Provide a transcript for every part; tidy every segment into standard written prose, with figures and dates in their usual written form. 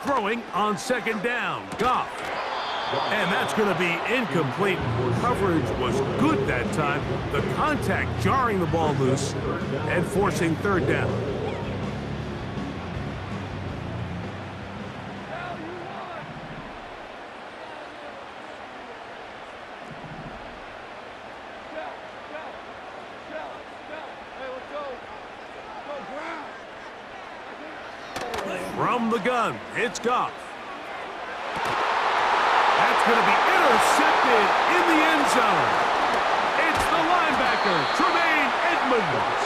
Throwing on second down, Goff. And that's going to be incomplete. Coverage was good that time. The contact jarring the ball loose and forcing third down. From the gun, it's Goff. That's going to be intercepted in the end zone. It's the linebacker, Tremaine Edmonds.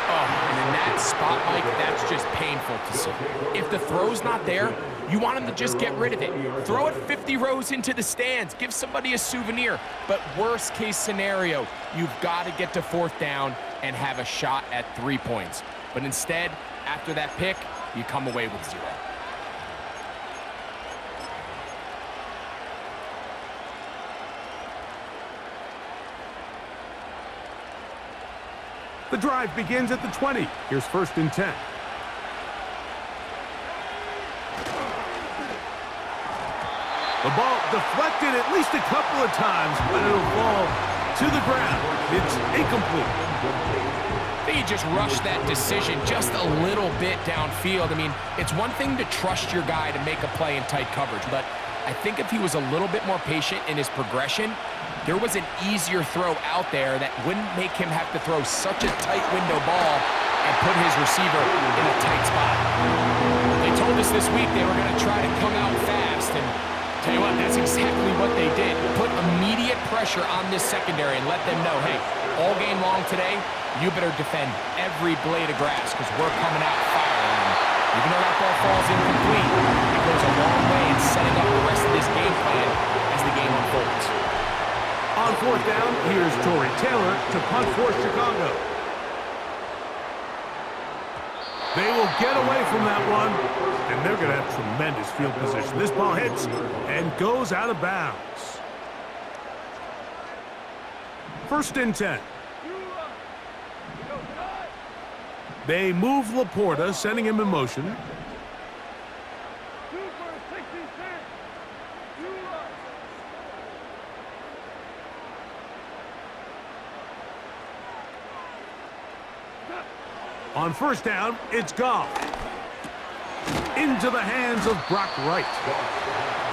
Oh, and in that spot, Mike, that's just painful to see. If the throw's not there, you want him to just get rid of it. Throw it 50 rows into the stands. Give somebody a souvenir. But worst case scenario, you've got to get to fourth down and have a shot at 3 points. But instead, after that pick, you come away with 0. The drive begins at the 20. Here's 1st and 10. The ball deflected at least a couple of times, but it'll fall to the ground. It's incomplete. He just rushed that decision just a little bit downfield. I mean, it's one thing to trust your guy to make a play in tight coverage, but I think if he was a little bit more patient in his progression, there was an easier throw out there that wouldn't make him have to throw such a tight window ball and put his receiver in a tight spot. They told us this week they were going to try to come out fast, and tell you what, that's exactly what they did. Put immediate pressure on this secondary and let them know, hey, all game long today, you better defend every blade of grass because we're coming out firing. And even though that ball falls incomplete, it goes a long way in setting up the rest of this game plan as the game unfolds. On fourth down, here's Torrey Taylor to punt for Chicago. They will get away from that one, and they're going to have tremendous field position. This ball hits and goes out of bounds. 1st and 10. They move Laporta, sending him in motion. On 1st down, it's Goff. Into the hands of Brock Wright.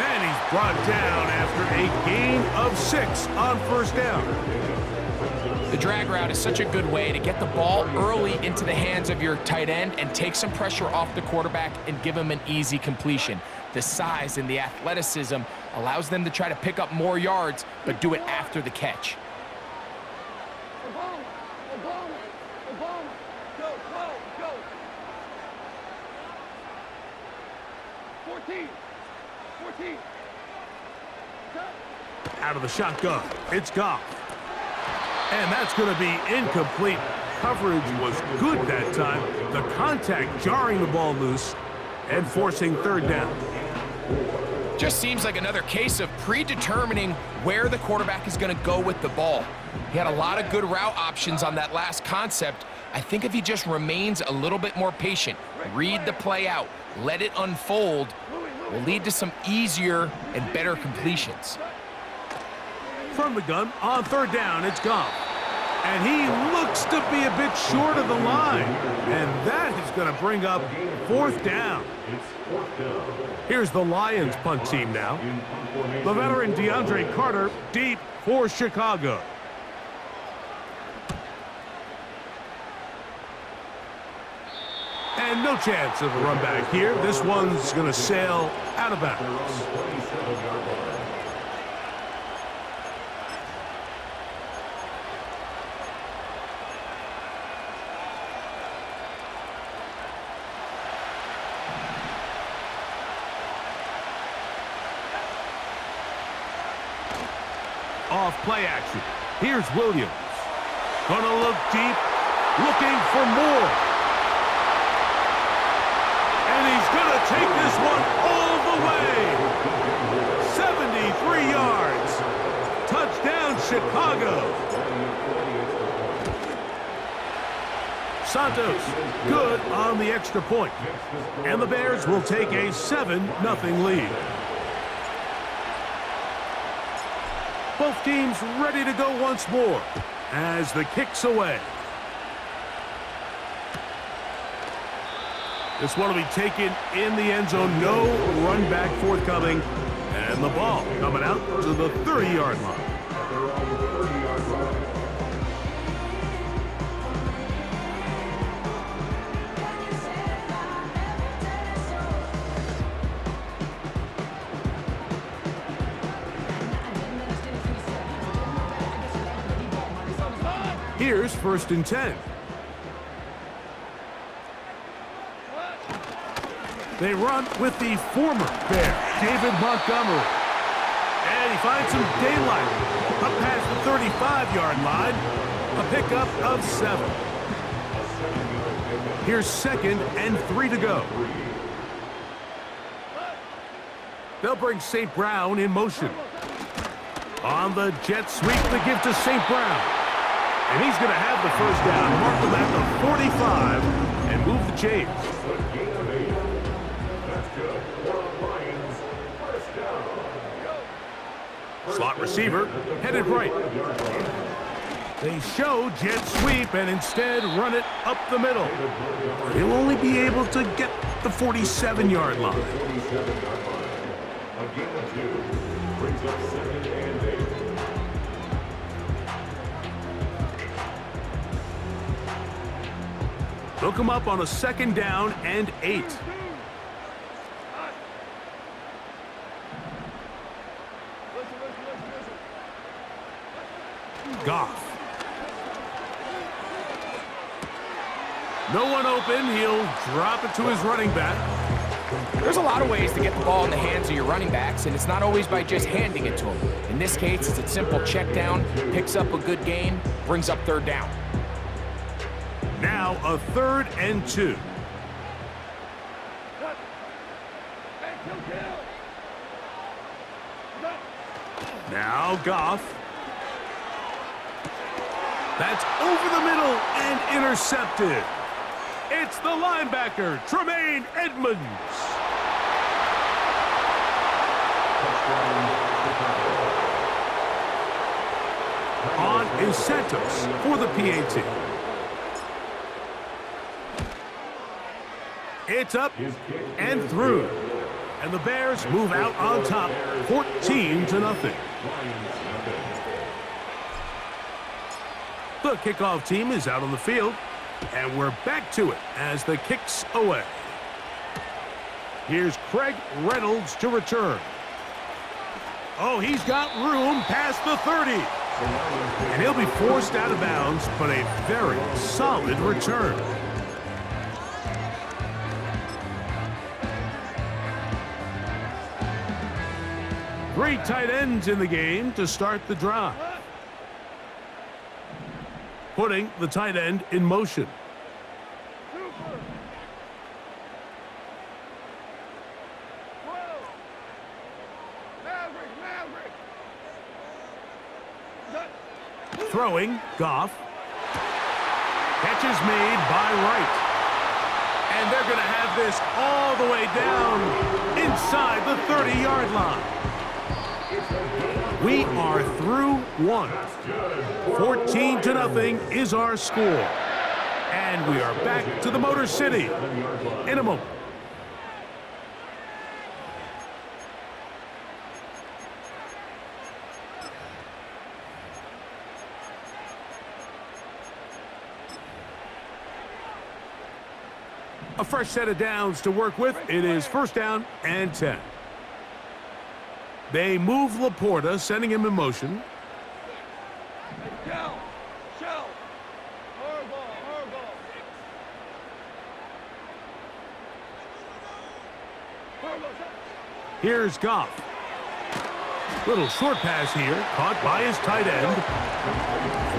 And he's brought down after a gain of 6 on 1st down. The drag route is such a good way to get the ball early into the hands of your tight end and take some pressure off the quarterback and give him an easy completion. The size and the athleticism allows them to try to pick up more yards, but do it after the catch. Out of the shotgun, it's Goff. And that's going to be incomplete. Coverage was good that time. The contact jarring the ball loose and forcing third down. Just seems like another case of predetermining where the quarterback is going to go with the ball. He had a lot of good route options on that last concept. I think if he just remains a little bit more patient, read the play out, let it unfold, will lead to some easier and better completions. From the gun, on 3rd down, it's Goff. And he looks to be a bit short of the line. And that is going to bring up 4th down. Here's the Lions punt team now. The veteran DeAndre Carter deep for Chicago. And no chance of a run back here. This one's going to sail out of bounds. Off play action. Here's Williams. Gonna look deep, looking for more. And he's gonna take this one all the way. 73 yards. Touchdown, Chicago. Santos, good on the extra point. And the Bears will take a 7-0 lead. Both teams ready to go once more as the kick's away. This one will be taken in the end zone. No run back forthcoming. And the ball coming out to the 30-yard line. Here's 1st and 10. They run with the former Bear, David Montgomery. And he finds some daylight up past the 35-yard line. A pickup of 7. Here's 2nd and 3 to go. They'll bring St. Brown in motion. On the jet sweep, the give to St. Brown. And he's going to have the 1st down, mark him at the 45, and move the chains. Slot receiver, headed right. They show jet sweep and instead run it up the middle. He'll only be able to get the 47-yard line. A gain of 2 brings up 2nd and 8. They'll come up on a 2nd down and 8. Goff. No one open. He'll drop it to his running back. There's a lot of ways to get the ball in the hands of your running backs, and it's not always by just handing it to them. In this case, it's a simple check down, picks up a good gain, brings up 3rd down. Now a 3rd and 2. Now Goff. That's over the middle and intercepted. It's the linebacker, Tremaine Edmonds. On is Santos for the PAT. It's up and through. And the Bears move out on top, 14-0. The kickoff team is out on the field, and we're back to it as the kick's away. Here's Craig Reynolds to return. Oh, he's got room past the 30. And he'll be forced out of bounds, but a very solid return. Three tight ends in the game to start the drive. Putting the tight end in motion. Throwing, Goff. Catch is made by Wright. And they're going to have this all the way down inside the 30-yard line. We are through one. 14-0 is our score. And we are back to the Motor City in a moment. A fresh set of downs to work with. It is 1st down and 10. They move Laporta, sending him in motion. Here's Goff. Little short pass here, caught by his tight end.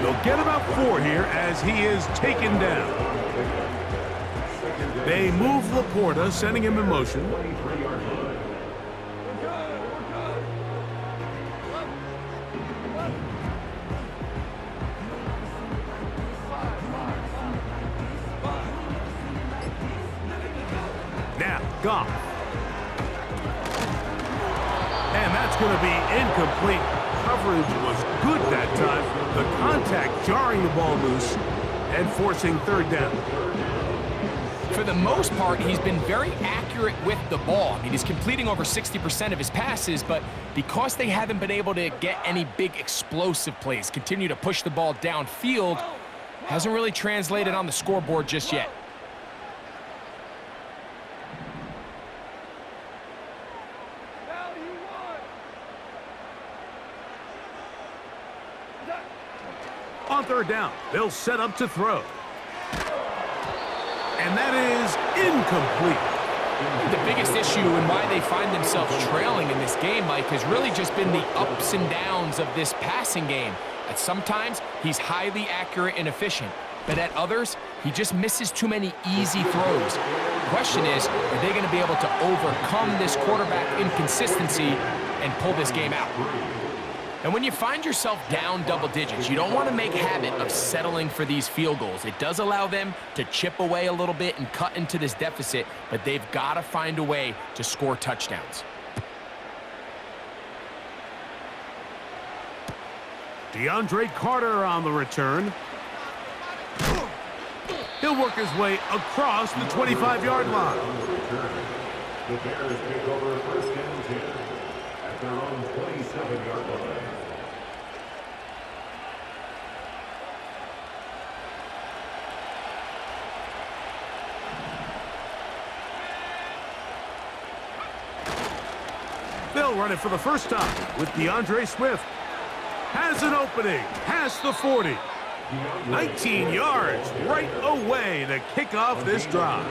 They'll get about 4 here as he is taken down. They move Laporta, sending him in motion. Goff. And that's going to be incomplete. Coverage was good that time. The contact jarring the ball loose and forcing third down. For the most part, he's been very accurate with the ball. I mean, he's completing over 60% of his passes, but because they haven't been able to get any big explosive plays, continue to push the ball downfield, hasn't really translated on the scoreboard just yet. On third down, they'll set up to throw. And that is incomplete. The biggest issue and why they find themselves trailing in this game, Mike, has really just been the ups and downs of this passing game. At sometimes, he's highly accurate and efficient, but at others, he just misses too many easy throws. The question is, are they going to be able to overcome this quarterback inconsistency and pull this game out? And when you find yourself down double digits, you don't want to make habit of settling for these field goals. It does allow them to chip away a little bit and cut into this deficit, but they've got to find a way to score touchdowns. DeAndre Carter on the return. He'll work his way across the 25-yard line. The Bears take over first and 10 at their own 27-yard line. They'll run it for the first time with DeAndre Swift. Has an opening, past the 40. 19 yards right away to kick off this drive.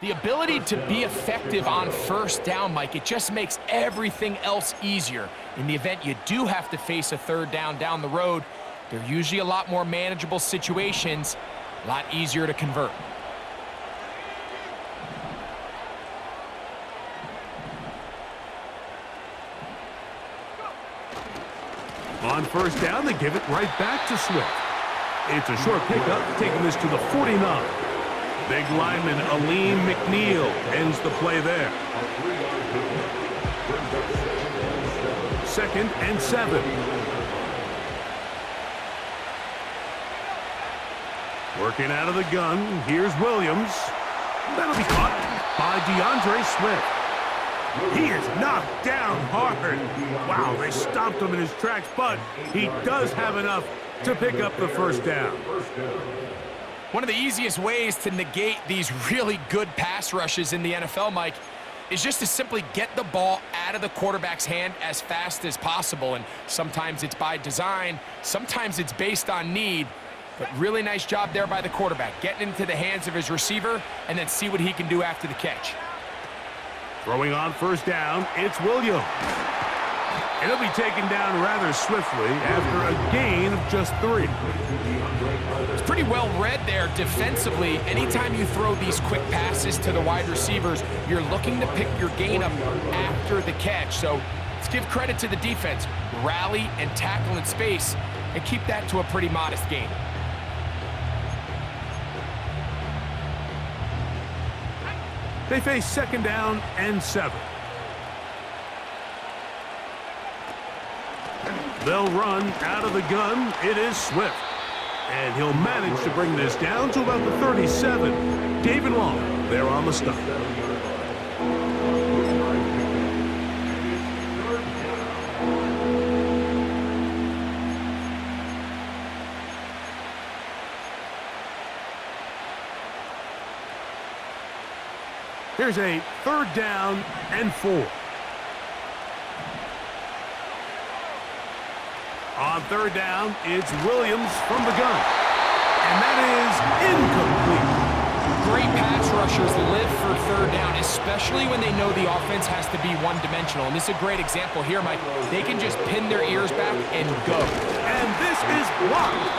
The ability to be effective on first down, Mike, it just makes everything else easier. In the event you do have to face a third down the road, they're usually a lot more manageable situations, a lot easier to convert. On first down, they give it right back to Swift. It's a short pickup, taking this to the 49. Big lineman Aleem McNeil ends the play there. 2nd and 7. Working out of the gun, here's Williams. That'll be caught by DeAndre Swift. He is knocked down hard. Wow, they stopped him in his tracks, but he does have enough to pick up the first down. One of the easiest ways to negate these really good pass rushes in the NFL, Mike, is just to simply get the ball out of the quarterback's hand as fast as possible. And sometimes it's by design, sometimes it's based on need. But really nice job there by the quarterback, getting into the hands of his receiver and then see what he can do after the catch. Throwing on first down, it's Williams. And he'll be taken down rather swiftly after a gain of just 3. It's pretty well read there defensively. Anytime you throw these quick passes to the wide receivers, you're looking to pick your gain up after the catch. So let's give credit to the defense. Rally and tackle in space and keep that to a pretty modest gain. They face 2nd down and 7. They'll run out of the gun. It is Swift. And he'll manage to bring this down to about the 37. David Long there on the stop. Here's a 3rd down and 4. On 3rd down, it's Williams from the gun. And that is incomplete. rushers live for third down, especially when they know the offense has to be one-dimensional. And this is a great example here, Mike. They can just pin their ears back and go. And this is blocked.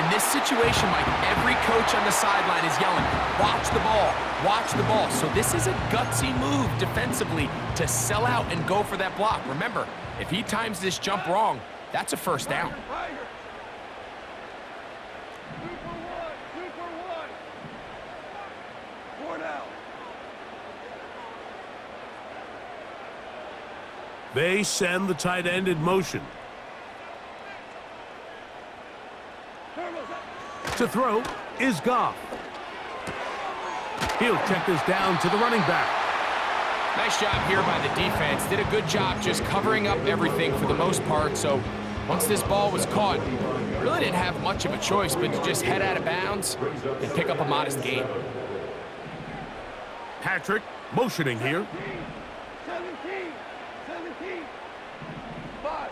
In this situation, Mike, every coach on the sideline is yelling, watch the ball, watch the ball. So this is a gutsy move defensively to sell out and go for that block. Remember, if he times this jump wrong, that's a first down. They send the tight end in motion. To throw is Goff. He'll check this down to the running back. Nice job here by the defense. Did a good job just covering up everything for the most part. So once this ball was caught, really didn't have much of a choice but to just head out of bounds and pick up a modest gain. Patrick motioning here. 17. 5.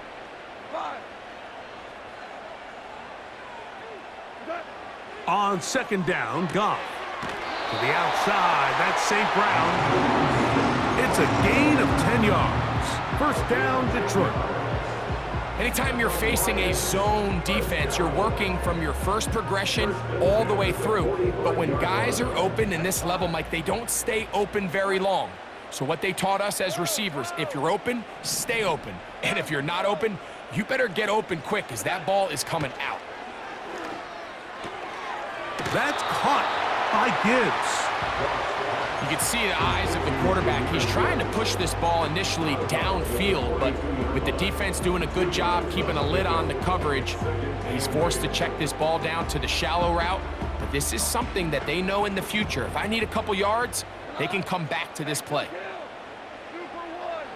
On second down, Goff. To the outside, that's St. Brown. It's a gain of 10 yards. First down, Detroit. Anytime you're facing a zone defense, you're working from your first progression all the way through. But when guys are open in this level, Mike, they don't stay open very long. So what they taught us as receivers, if you're open, stay open. And if you're not open, you better get open quick because that ball is coming out. That's caught by Gibbs. You can see the eyes of the quarterback. He's trying to push this ball initially downfield, but with the defense doing a good job keeping a lid on the coverage, he's forced to check this ball down to the shallow route. But this is something that they know in the future. If I need a couple yards, they can come back to this play.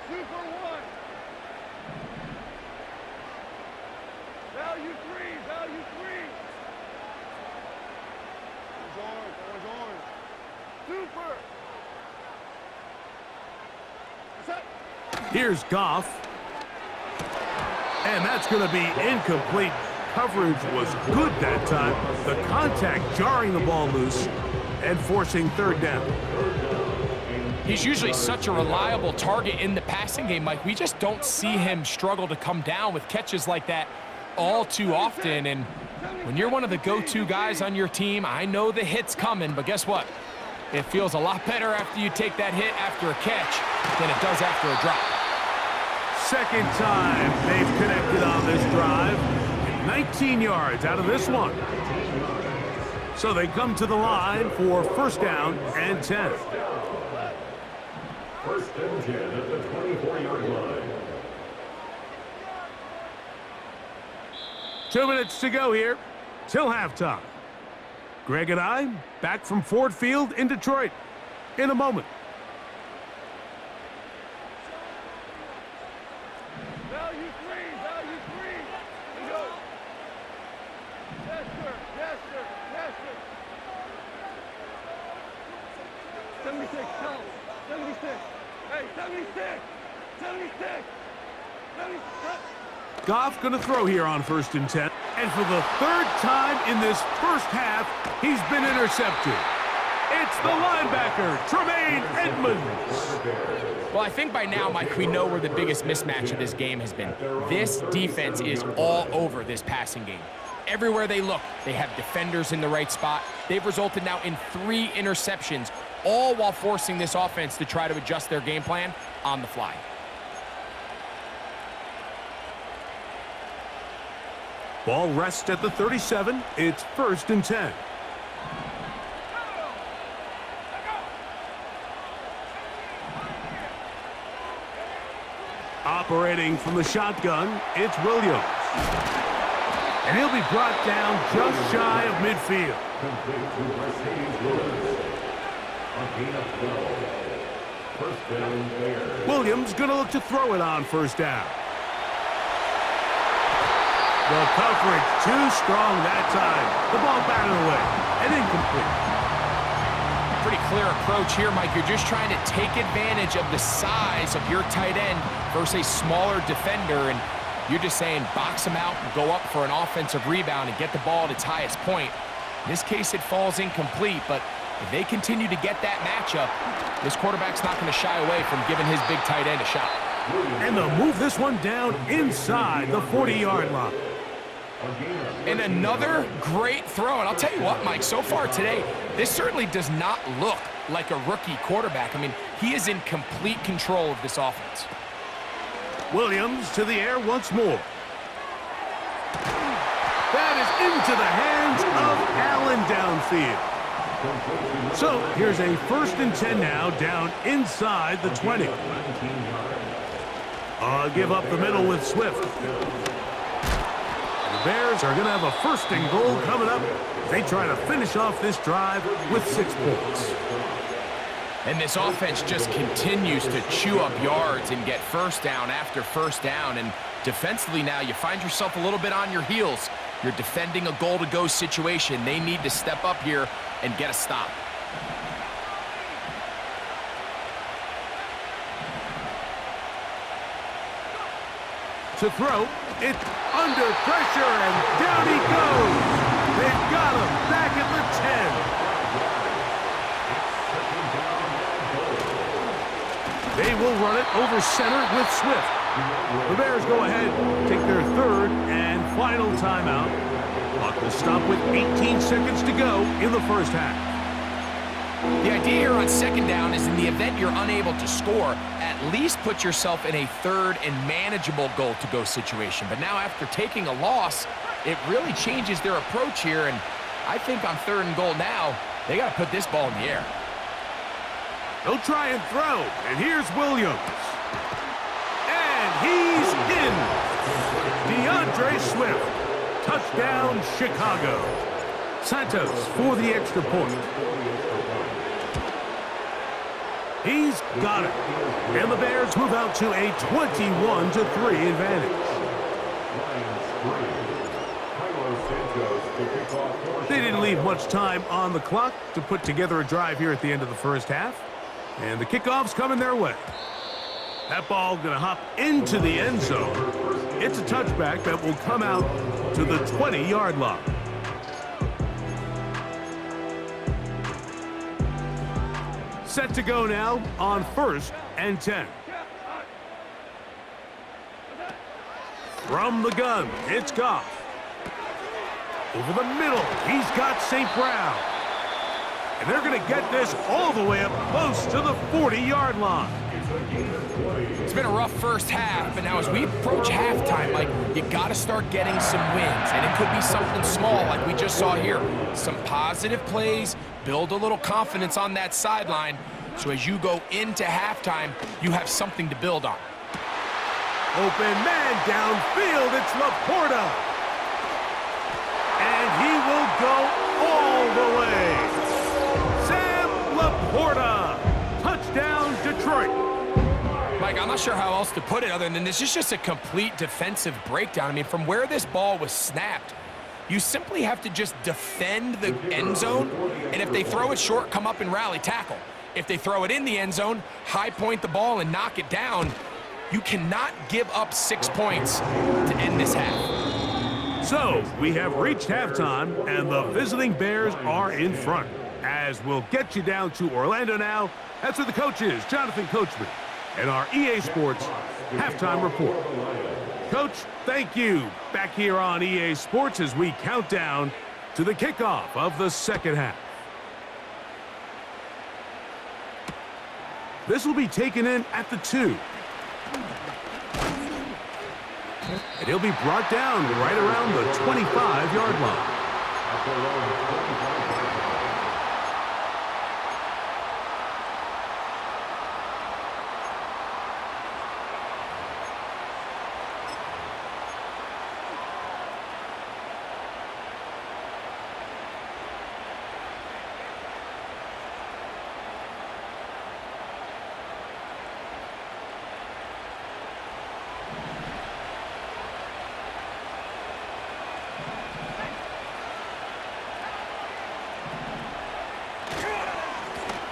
Super one. Value three. Orange. Super. Set. Here's Goff. And that's going to be incomplete. Coverage was good that time. The contact jarring the ball loose and forcing third down. He's usually such a reliable target in the passing game, Mike. We just don't see him struggle to come down with catches like that all too often. And when you're one of the go-to guys on your team, I know the hit's coming, but guess what? It feels a lot better after you take that hit after a catch than it does after a drop. Second time they've connected on this drive. 19 yards out of this one. So they come to the line for first down and 10. First and 10 at the 24-yard line. 2 minutes to go here till halftime. Greg and I back from Ford Field in Detroit in a moment. Value three. Let's go. Yes, sir. 76, tell him. 76. Hey, 76. Goff going to throw here on first and 10. And for the third time in this first half, he's been intercepted. It's the linebacker, Tremaine Edmonds. Well, I think by now, Mike, we know where the biggest mismatch of this game has been. This defense is all over this passing game. Everywhere they look, they have defenders in the right spot. They've resulted now in 3 interceptions, all while forcing this offense to try to adjust their game plan on the fly. Ball rests at the 37. It's first and 10. Operating from the shotgun, it's Williams. And he'll be brought down just shy of midfield. Complete to Mercedes Lewis. A gain of 12. First down there. Williams going to look to throw it on first down. The coverage too strong that time. The ball batted away and incomplete. Pretty clear approach here, Mike. You're just trying to take advantage of the size of your tight end versus a smaller defender, and you're just saying box him out and go up for an offensive rebound and get the ball at its highest point. In this case, it falls incomplete, but If they continue to get that matchup, this quarterback's not going to shy away from giving his big tight end a shot. And they'll move this one down inside the 40-yard line. And another great throw. And I'll tell you what, Mike, so far today, this certainly does not look like a rookie quarterback. I mean, he is in complete control of this offense. Williams to the air once more. That is into the hands of Allen downfield. So here's a 1st and 10 now, down inside the 20. Give up the middle with Swift. The Bears are going to have a 1st and goal coming up. They try to finish off this drive with 6 points. And this offense just continues to chew up yards and get first down after first down. And defensively now, you find yourself a little bit on your heels. You're defending a goal-to-go situation. They need to step up here and get a stop. To throw, it's under pressure, and down he goes. They've got him back at the 10. They will run it over center with Swift. The Bears go ahead, take their 3rd and final timeout. Clock will stop with 18 seconds to go in the first half. The idea here on 2nd down is in the event you're unable to score, at least put yourself in a 3rd and manageable goal-to-go situation. But now after taking a loss, it really changes their approach here. And I think on 3rd and goal now, they got to put this ball in the air. They'll try and throw, and here's Williams. And he's in. DeAndre Swift. Touchdown, Chicago. Santos for the extra point. He's got it. And the Bears move out to a 21-3 advantage. They didn't leave much time on the clock to put together a drive here at the end of the first half. And the kickoff's coming their way. That ball going to hop into the end zone. It's a touchback that will come out to the 20-yard line. Set to go now on 1st and 10. From the gun, it's Goff. Over the middle, he's got St. Brown. And they're going to get this all the way up close to the 40-yard line. It's been a rough first half, but now as we approach halftime, Mike, you got to start getting some wins. And it could be something small like we just saw here. Some positive plays, build a little confidence on that sideline. So as you go into halftime, you have something to build on. Open man downfield, it's Laporta. And he will go all the way. Sam Laporta. Touchdown, Detroit. Mike, I'm not sure how else to put it other than this is just a complete defensive breakdown. I mean, from where this ball was snapped, you simply have to just defend the end zone, and if they throw it short, come up and rally tackle. If they throw it in the end zone, high point the ball and knock it down. You cannot give up 6 points to end this half. So, we have reached halftime, and the visiting Bears are in front. As we'll get you down to Orlando now, that's where the coach is, Jonathan Coachman, and our EA Sports halftime report. Coach, thank you. Back here on EA Sports as we count down to the kickoff of the second half. This will be taken in at the 2. And he'll be brought down right around the 25-yard line.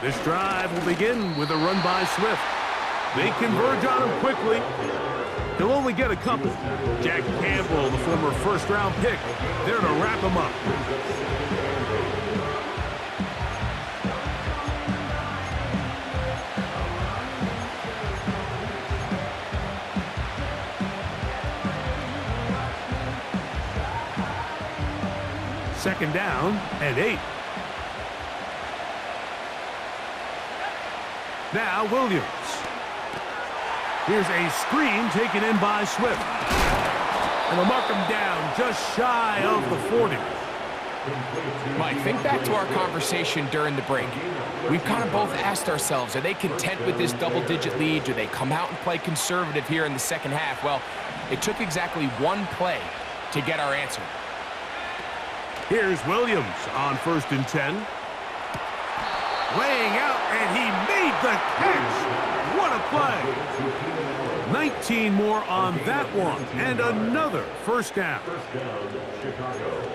This drive will begin with a run by Swift. They converge on him quickly. He'll only get a couple. Jack Campbell, the former first-round pick, there to wrap him up. Second down and 8. Now Williams. Here's a screen taken in by Swift. And they'll mark him down just shy of the 40. Mike, think back to our conversation during the break. We've kind of both asked ourselves, are they content with this double-digit lead? Do they come out and play conservative here in the second half? Well, it took exactly one play to get our answer. Here's Williams on 1st and 10. Laying out, and he made the catch. What a play. 19 more on that one, and another first down. First down, Chicago.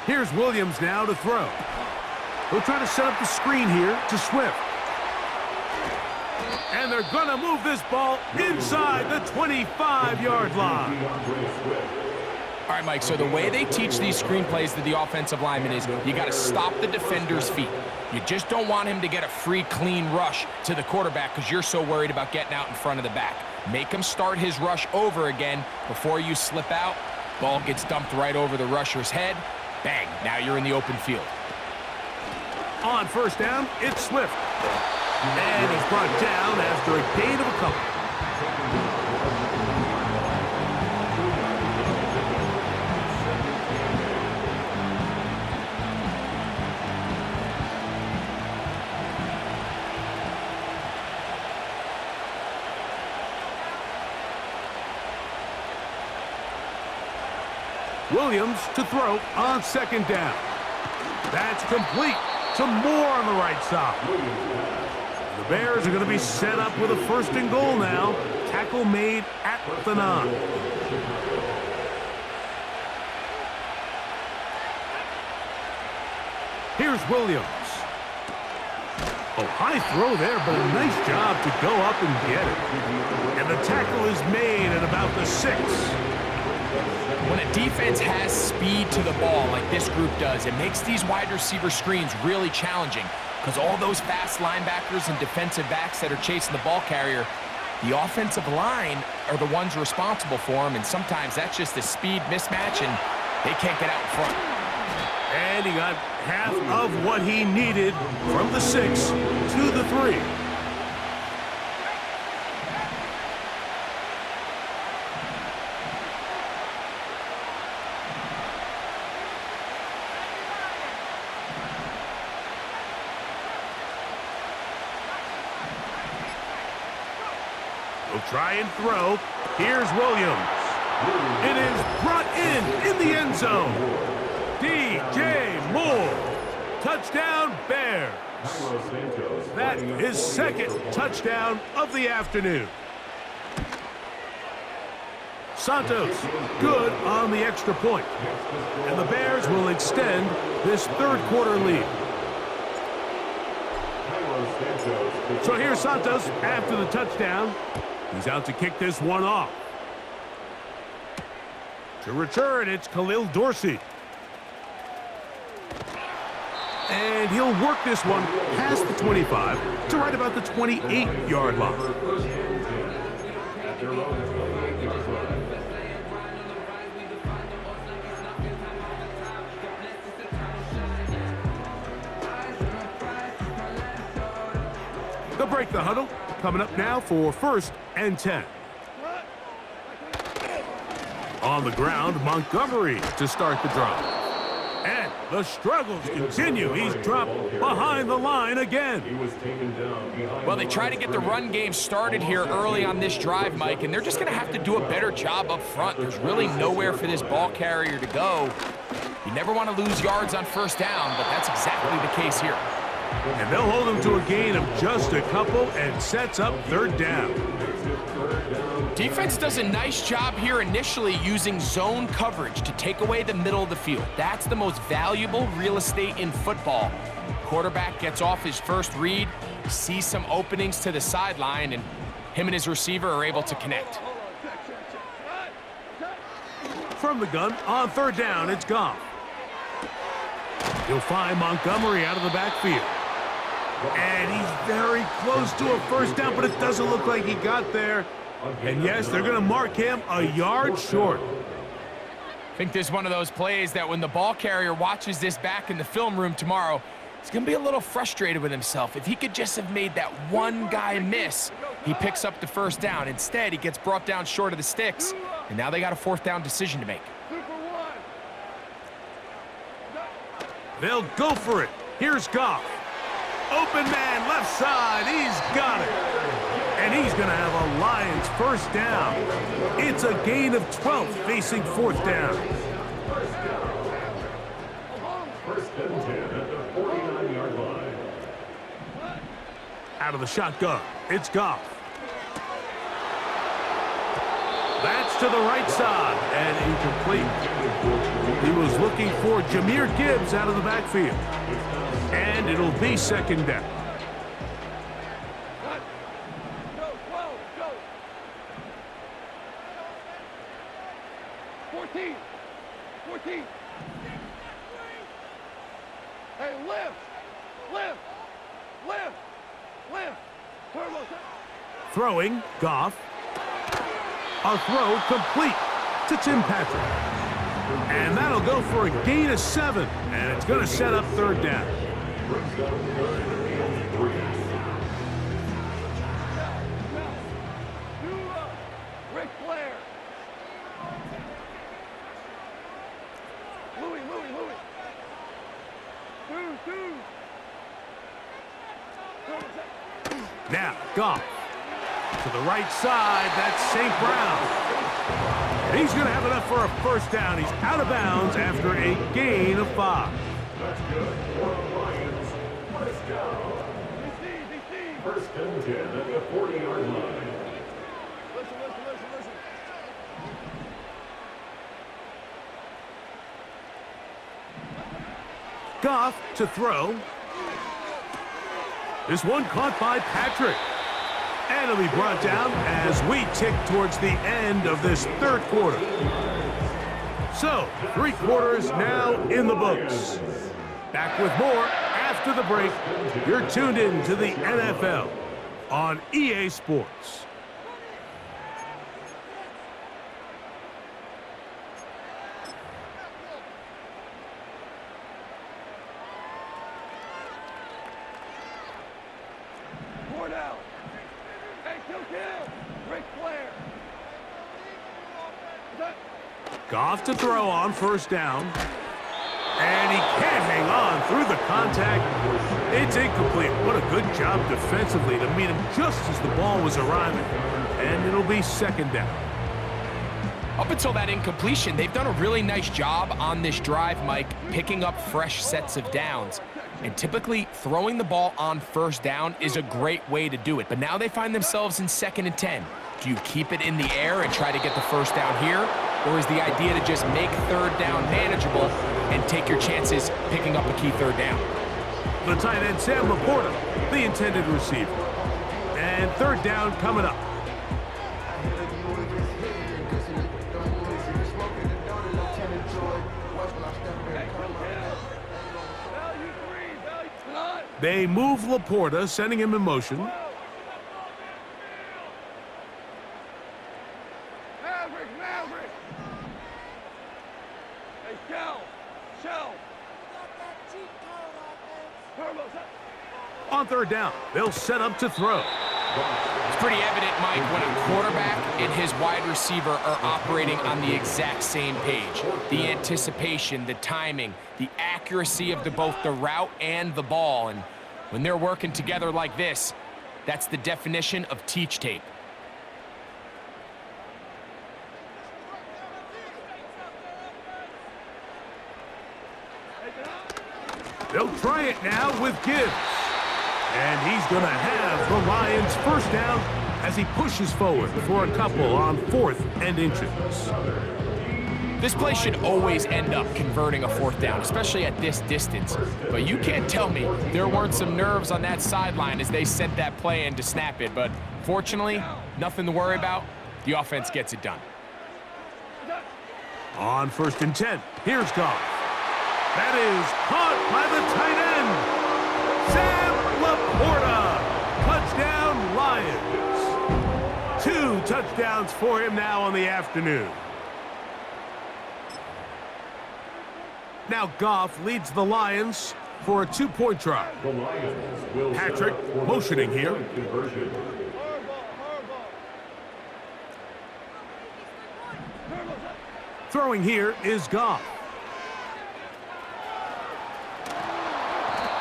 Here's Williams now to throw. He'll try to set up the screen here to Swift. And they're going to move this ball inside the 25-yard line. All right, Mike, so the way they teach these screenplays to the offensive lineman is you got to stop the defender's feet. You just don't want him to get a free, clean rush to the quarterback because you're so worried about getting out in front of the back. Make him start his rush over again before you slip out. Ball gets dumped right over the rusher's head. Bang, now you're in the open field. On first down, it's Swift. And he's brought down after a gain of a couple. Williams to throw on 2nd down. That's complete to Moore on the right side. The Bears are going to be set up with a 1st and goal now. Tackle made at the 9. Here's Williams. Oh, high throw there, but a nice job to go up and get it. And the tackle is made at about the 6. When a defense has speed to the ball like this group does, it makes these wide receiver screens really challenging because all those fast linebackers and defensive backs that are chasing the ball carrier, the offensive line are the ones responsible for them, and sometimes that's just a speed mismatch, and they can't get out in front. And he got half of what he needed from the 6 to the 3. He'll try and throw. Here's Williams. It is brought in the end zone. DJ Moore. Touchdown, Bears. That is 2nd touchdown of the afternoon. Santos, good on the extra point. And the Bears will extend this 3rd quarter lead. So here's Santos after the touchdown. He's out to kick this one off. To return, it's Khalil Dorsey. And he'll work this one past the 25 to right about the 28-yard line. They'll break the huddle. Coming up now for 1st and 10. On the ground, Montgomery to start the drive. And the struggles continue. He's dropped behind the line again. Well, they try to get the run game started here early on this drive, Mike, and they're just going to have to do a better job up front. There's really nowhere for this ball carrier to go. You never want to lose yards on 1st down, but that's exactly the case here. And they'll hold him to a gain of just a couple and sets up 3rd down. Defense does a nice job here initially using zone coverage to take away the middle of the field. That's the most valuable real estate in football. Quarterback gets off his first read, sees some openings to the sideline, and him and his receiver are able to connect. From the gun, on 3rd down, it's Goff. He'll find Montgomery out of the backfield. And he's very close to a first down, but it doesn't look like he got there. And yes, they're going to mark him a yard short. I think this is one of those plays that when the ball carrier watches this back in the film room tomorrow, he's going to be a little frustrated with himself. If he could just have made that one guy miss, he picks up the first down. Instead, he gets brought down short of the sticks, and now they got a fourth down decision to make. They'll go for it. Here's Goff. Open man, left side. He's got it. And he's going to have a Lions first down. It's a gain of 12 facing fourth down. First and 10 at the 49-yard line. Out of the shotgun, it's Goff. That's to the right side and incomplete. He was looking for Jahmyr Gibbs out of the backfield. And it'll be second down. Go, 12, go. 14. 14. Hey, lift. Lift. Lift. Lift. Turbo. Throwing, Goff. A throw complete to Tim Patrick. And that'll go for a gain of 7. And it's going to set up third down. Ric Flair. Louis. Now, Goff. To the right side, that's St. Brown. And he's going to have enough for a first down. He's out of bounds after a gain of 5. That's good for the Lions. First down. DC. First and 10 at the 40-yard line. Listen. Goff to throw. This one caught by Patrick. And it'll be brought down as we tick towards the end of this third quarter. So, 3 quarters now in the books. Back with more after the break. You're tuned in to the NFL on EA Sports. Out. Hey, kill. Ric Flair. Goff to throw on first down. And he can't hang on through the contact. It's incomplete. What a good job defensively to meet him just as the ball was arriving. And it'll be second down. Up until that incompletion, they've done a really nice job on this drive, Mike, picking up fresh sets of downs. And typically, throwing the ball on first down is a great way to do it. But now they find themselves in second and 10. Do you keep it in the air and try to get the first down here? Or is the idea to just make third down manageable and take your chances picking up a key third down? The tight end, Sam Laporta, the intended receiver. And third down coming up. They move Laporta, sending him in motion. Maverick. Hey, Shell. Turbo. On third down, they'll set up to throw. It's pretty evident, Mike, when a quarterback and his wide receiver are operating on the exact same page. The anticipation, the timing, the accuracy of both the route and the ball. And when they're working together like this, that's the definition of teach tape. They'll try it now with Gibbs. And he's going to have the Lions first down as he pushes forward for a couple on 4th and inches. This play should always end up converting a fourth down, especially at this distance. But you can't tell me there weren't some nerves on that sideline as they sent that play in to snap it. But fortunately, nothing to worry about. The offense gets it done. On 1st and 10, here's Goff. That is caught by the tight end, Sam Laporta. touchdowns for him now on the afternoon. Now Goff leads the Lions for a 2-point try. The Lions will Patrick set up for motioning the here. point conversion. Throwing here is Goff.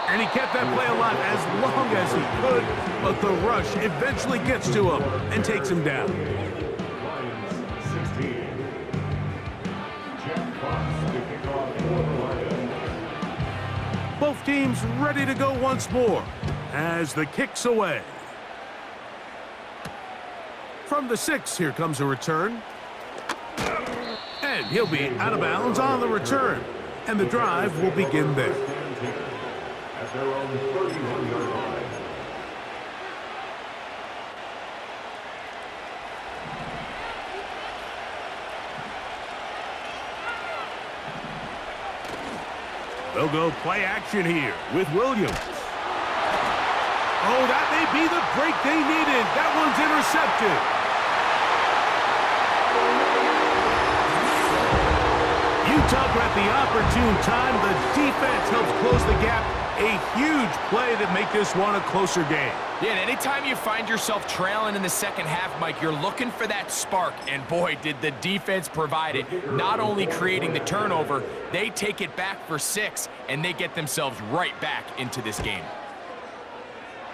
And he kept that play alive as long as he could, but the rush eventually gets to him and takes him down. Lions 16. Jeff Fox to kick off for the Lions. Both teams ready to go once more as the kick's away. From the 6, here comes a return. And he'll be out of bounds on the return. And the drive will begin there. At their own 31-yard line. They'll go play action here with Williams. Oh, that may be the break they needed. That one's intercepted. Utah at the opportune time. The defense helps close the gap. A huge play to make this one a closer game. Yeah, and anytime you find yourself trailing in the second half, Mike, you're looking for that spark. And boy, did the defense provide it. Not only creating the turnover, they take it back for 6, and they get themselves right back into this game.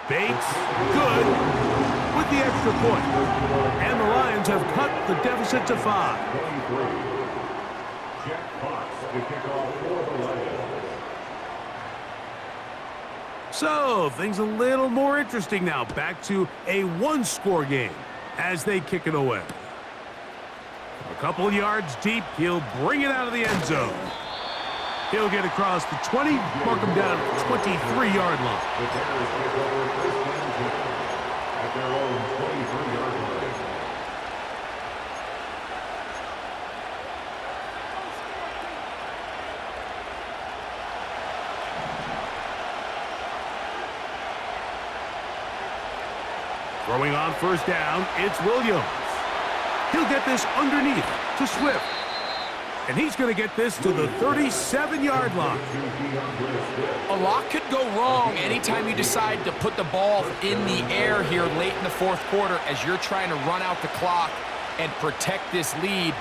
Bates, good, with the extra point. And the Lions have cut the deficit to 5. 23. Jeff Fox to kick off for the Lions. So, things a little more interesting now. Back to a 1-score game as they kick it away. A couple yards deep, he'll bring it out of the end zone. He'll get across the 20, mark him down at the 23-yard line. The Bears take over first and 10 at their own 23-yard line. Throwing on first down, it's Williams. He'll get this underneath to Swift. And he's going to get this to the 37-yard line. A lot could go wrong anytime you decide to put the ball in the air here late in the fourth quarter as you're trying to run out the clock and protect this lead.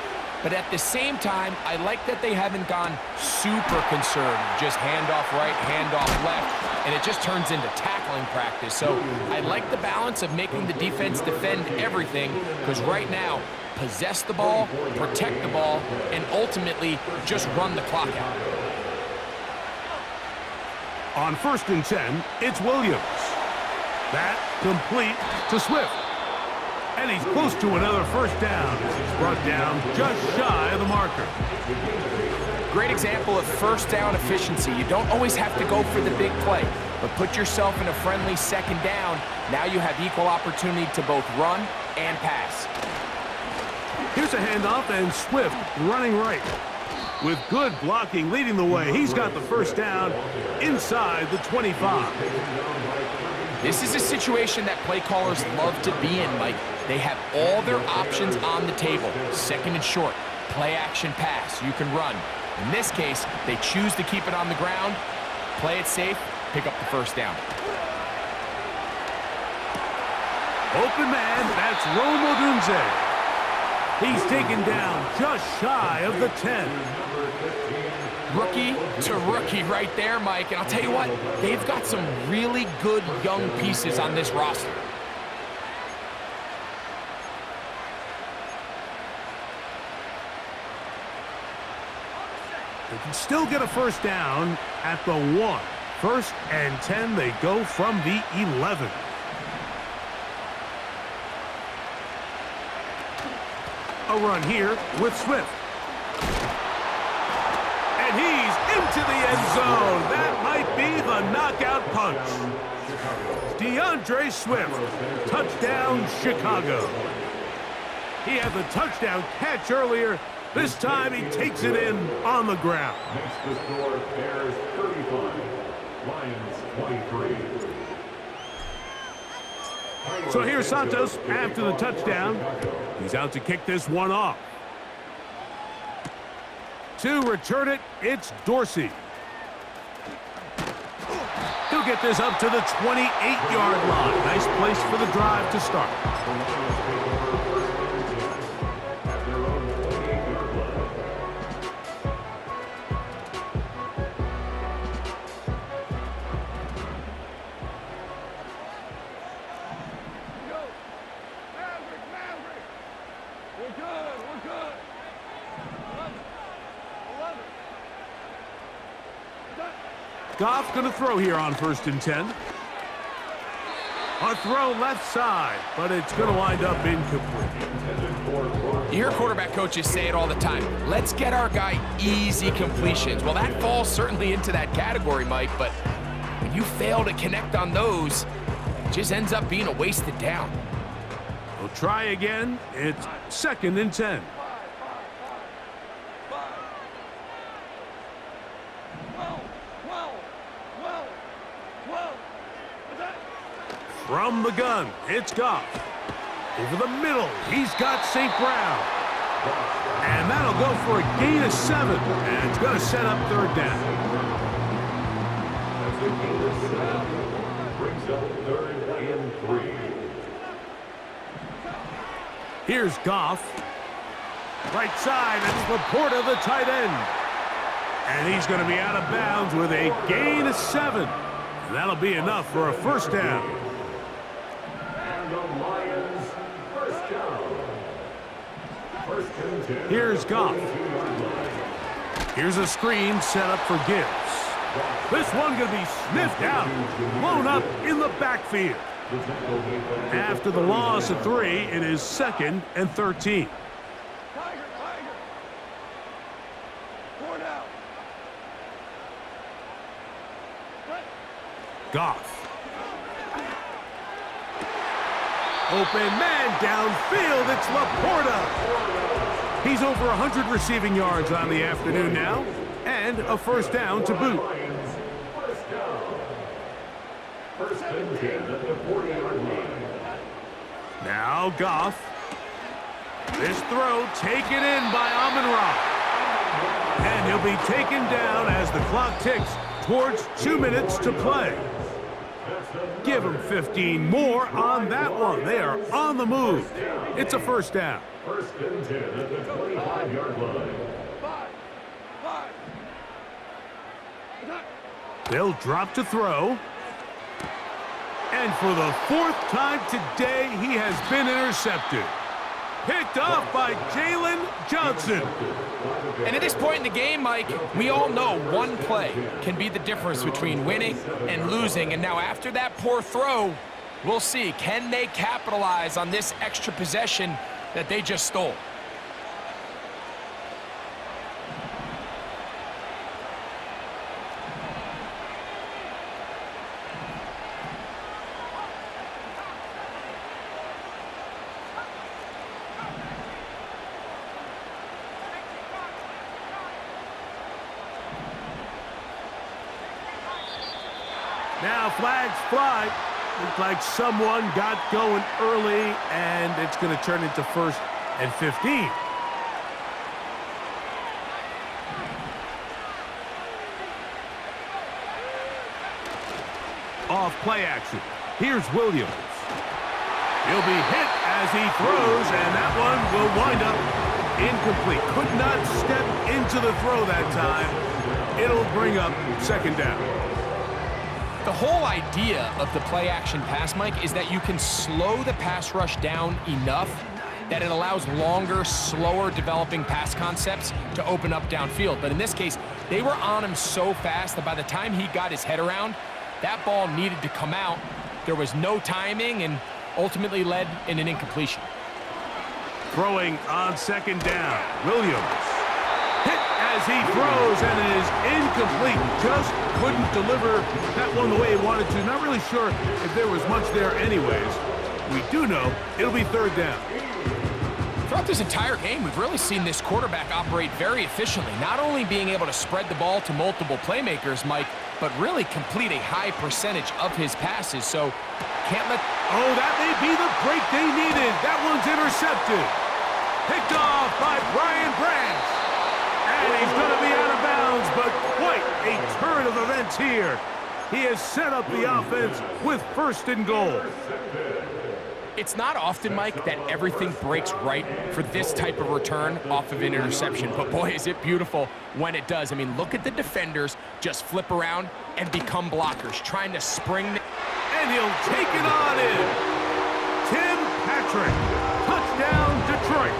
But at the same time, I like that they haven't gone super conservative. Just handoff right, handoff left, and it just turns into tackling practice. So I like the balance of making the defense defend everything, because right now, possess the ball, protect the ball, and ultimately just run the clock out. On first and 10, it's Williams. That complete to Swift. And he's close to another first down as he's brought down just shy of the marker. Great example of first down efficiency. You don't always have to go for the big play, but put yourself in a friendly second down. Now you have equal opportunity to both run and pass. Here's a handoff, and Swift running right. With good blocking leading the way, he's got the first down inside the 25. This is a situation that play callers love to be in, Mike. They have all their options on the table. Second and short, play action pass, you can run. In this case, they choose to keep it on the ground, play it safe, pick up the first down. Open man, that's Rome Odunze. He's taken down just shy of the 10. Rookie to rookie right there, Mike. And I'll tell you what, they've got some really good young pieces on this roster. They can still get a first down at the 1. First and 10, they go from the 11. A run here with Swift. And he's into the end zone. That might be the knockout punch. DeAndre Swift, touchdown Chicago. He had the touchdown catch earlier. This time he takes it in on the ground. Makes the score Bears 35, Lions 23. So here's Santos after the touchdown. He's out to kick this one off. To return it, it's Dorsey. He'll get this up to the 28-yard line. Nice place for the drive to start. Goff going to throw here on 1st and 10. A throw left side, but it's going to wind up incomplete. You hear quarterback coaches say it all the time. Let's get our guy easy completions. Well, that falls certainly into that category, Mike, but when you fail to connect on those, it just ends up being a wasted down. We'll try again. It's 2nd and 10. From the gun, it's Goff. Over the middle, he's got St. Brown. And that'll go for a gain of 7. And it's going to set up 3rd down. That's a gain of 7. Brings up 3rd and 3. Here's Goff. Right side, it's Laporta, the tight end. And he's going to be out of bounds with a gain of 7. And that'll be enough for a 1st down. The Lions, 1st down. 1st and 10. Here's Goff. Here's a screen set up for Gibbs. This one going to be sniffed out, blown up in the backfield. After the loss of 3, it is 2nd and 13. Goff. Open man downfield, it's Laporta. He's over 100 receiving yards on the afternoon now, and a 1st down to boot. 1st down. 1st and 10 at the 40-yard line. Now Goff. This throw taken in by Amon-Ra. And he'll be taken down as the clock ticks towards 2 minutes to play. Give them 15 more on that one. They are on the move. It's a 1st down. 1st and 10 at the 25-yard line. They'll drop to throw. And for the 4th time today, he has been intercepted. Picked off by Jalen Johnson. And at this point in the game, Mike, we all know one play can be the difference between winning and losing. And now after that poor throw, we'll see, can they capitalize on this extra possession that they just stole? Now flags fly. Looks like someone got going early, and it's going to turn into 1st and 15. Off play action. Here's Williams. He'll be hit as he throws, and that one will wind up incomplete. Could not step into the throw that time. It'll bring up 2nd down. The whole idea of the play-action pass, Mike, is that you can slow the pass rush down enough that it allows longer, slower developing pass concepts to open up downfield. But in this case, they were on him so fast that by the time he got his head around, that ball needed to come out. There was no timing and ultimately led in an incompletion. Throwing on 2nd down, Williams. Hit as he throws, and it is incomplete. Just couldn't deliver that one the way he wanted to. Not really sure if there was much there anyways. We do know it'll be 3rd down. Throughout this entire game, we've really seen this quarterback operate very efficiently, not only being able to spread the ball to multiple playmakers, Mike, but really complete a high percentage of his passes. So Can't let... Oh, that may be the break they needed. That one's intercepted. Picked off by Brian Branch. And he's going to be out of bounds, but quite a turn of events here. He has set up the offense with 1st and goal. It's not often, Mike, that everything breaks right for this type of return off of an interception. But boy, is it beautiful when it does. I mean, look at the defenders just flip around and become blockers, trying to spring. And he'll take it on in. Tim Patrick. Touchdown, Detroit.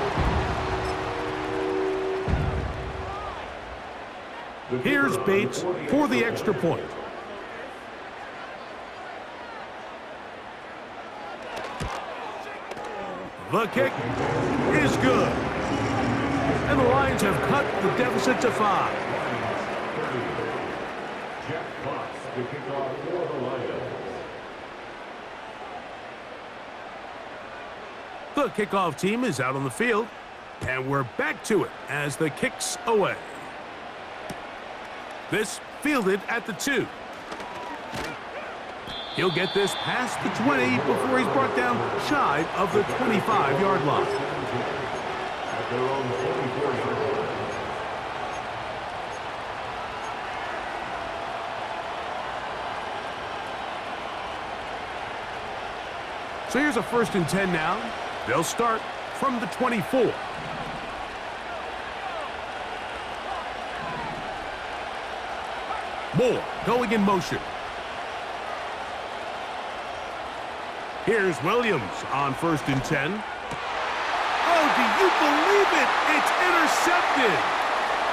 Here's Bates for the extra point. The kick is good. And the Lions have cut the deficit to 5. Jack Fox to kick off for the Lions. The kickoff team is out on the field, and we're back to it as the kick's away. This fielded at the 2. He'll get this past the 20 before he's brought down shy of the 25-yard line. At their own 24-yard line. So here's a 1st and 10 now. They'll start from the 24. Moore going in motion. Here's Williams on 1st and 10. Oh, do you believe it? It's intercepted.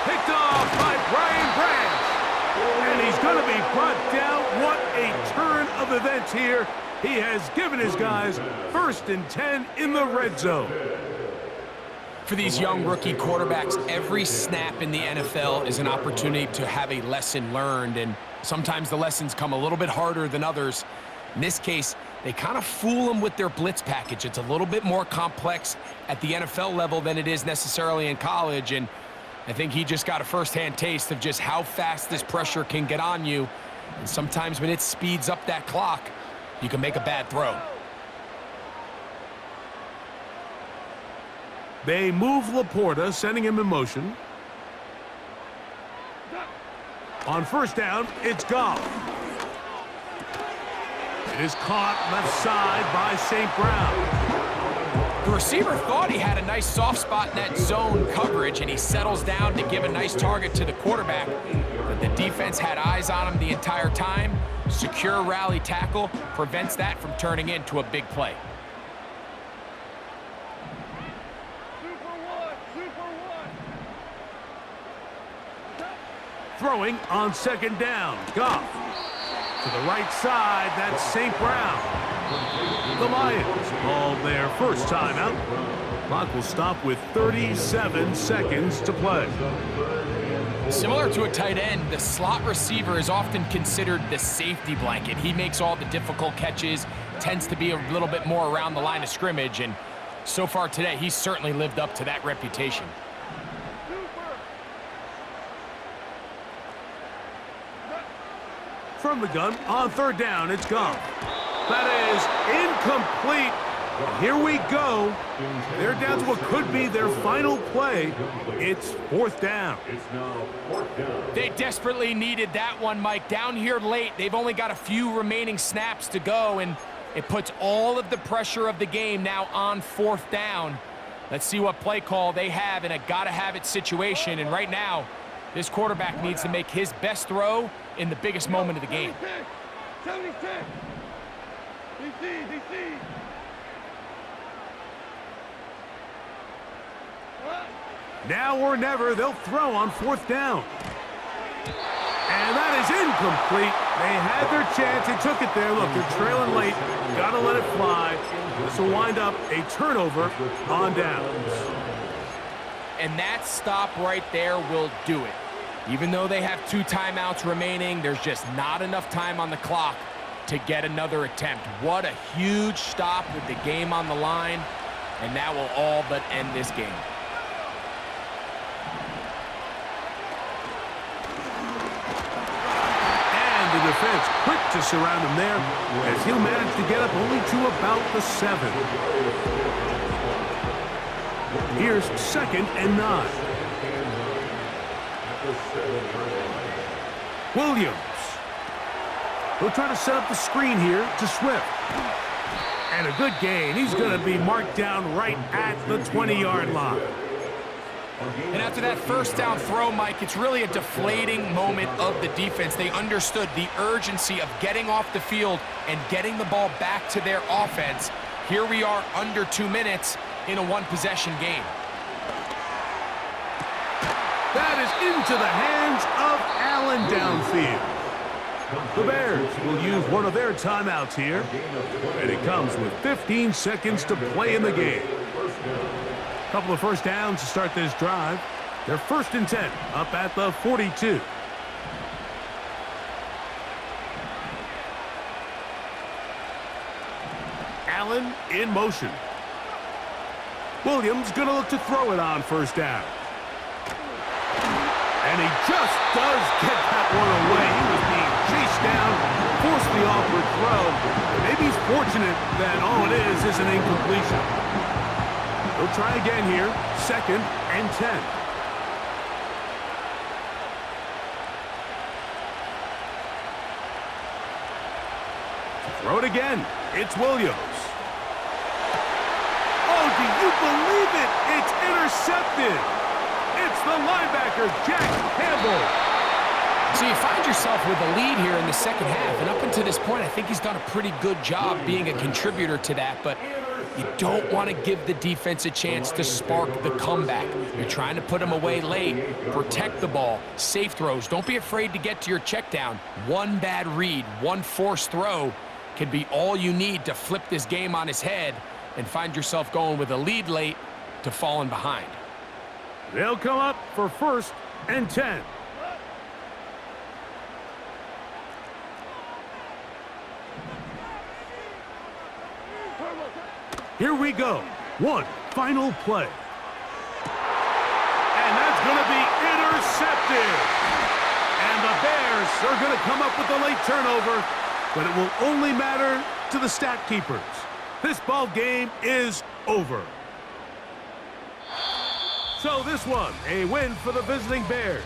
Picked off by Brian Branch. And he's going to be brought down. What a turn of events here. He has given his guys 1st and 10 in the red zone. For these young rookie quarterbacks, every snap in the NFL is an opportunity to have a lesson learned, and sometimes the lessons come a little bit harder than others. In this case, they kind of fool them with their blitz package. It's a little bit more complex at the NFL level than it is necessarily in college, and I think he just got a first-hand taste of just how fast this pressure can get on you. And sometimes when it speeds up that clock, you can make a bad throw. They move Laporta, sending him in motion. On 1st down, it's Goff. It is caught left side by St. Brown. The receiver thought he had a nice soft spot in that zone coverage, and he settles down to give a nice target to the quarterback. But the defense had eyes on him the entire time. Secure rally tackle prevents that from turning into a big play. Throwing on 2nd down. Goff. To the right side, that's St. Brown. The Lions call their first timeout. Clock will stop with 37 seconds to play. Similar to a tight end, the slot receiver is often considered the safety blanket. He makes all the difficult catches, tends to be a little bit more around the line of scrimmage, and so far today, he's certainly lived up to that reputation. From the gun, on 3rd down, it's Goff. That is incomplete. Here we go. They're down to what could be their final play. It's 4th down. It's now 4th down. They desperately needed that one, Mike. Down here late, they've only got a few remaining snaps to go, and it puts all of the pressure of the game now on 4th down. Let's see what play call they have in a gotta-have-it situation, and right now, this quarterback needs to make his best throw in the biggest moment of the game. 76! DC! Now or never, they'll throw on 4th down. And that is incomplete. They had their chance. They took it there. Look, they're trailing late. Got to let it fly. This will wind up a turnover on downs. And that stop right there will do it. Even though they have 2 timeouts remaining, there's just not enough time on the clock to get another attempt. What a huge stop with the game on the line, and that will all but end this game. And the defense quick to surround him there, as he'll manage to get up only to about the 7. Here's 2nd and 9. Williams. He'll try to set up the screen here to Swift. And a good gain. He's going to be marked down right at the 20-yard line. And after that first down throw, Mike, it's really a deflating moment of the defense. They understood the urgency of getting off the field and getting the ball back to their offense. Here we are under 2 minutes in a one-possession game. That is into the hands of Allen downfield. The Bears will use one of their timeouts here, and it comes with 15 seconds to play in the game. A couple of first downs to start this drive. They're 1st and 10, up at the 42. Allen in motion. Williams going to look to throw it on 1st down. And he just does get that one away. He was being chased down, forced the awkward throw. And maybe he's fortunate that all it is an incompletion. He'll try again here, 2nd and 10. Throw it again. It's Williams. Oh, do you believe it? It's intercepted. It's the linebacker, Jack Campbell. So you find yourself with a lead here in the second half, and up until this point, I think he's done a pretty good job being a contributor to that, but you don't want to give the defense a chance to spark the comeback. You're trying to put them away late, protect the ball, safe throws. Don't be afraid to get to your check down. One bad read, one forced throw can be all you need to flip this game on its head and find yourself going with a lead late to falling behind. They'll come up for 1st and 10. Here we go. One final play. And that's going to be intercepted. And the Bears are going to come up with a late turnover, but it will only matter to the stat keepers. This ball game is over. So this one, a win for the visiting Bears.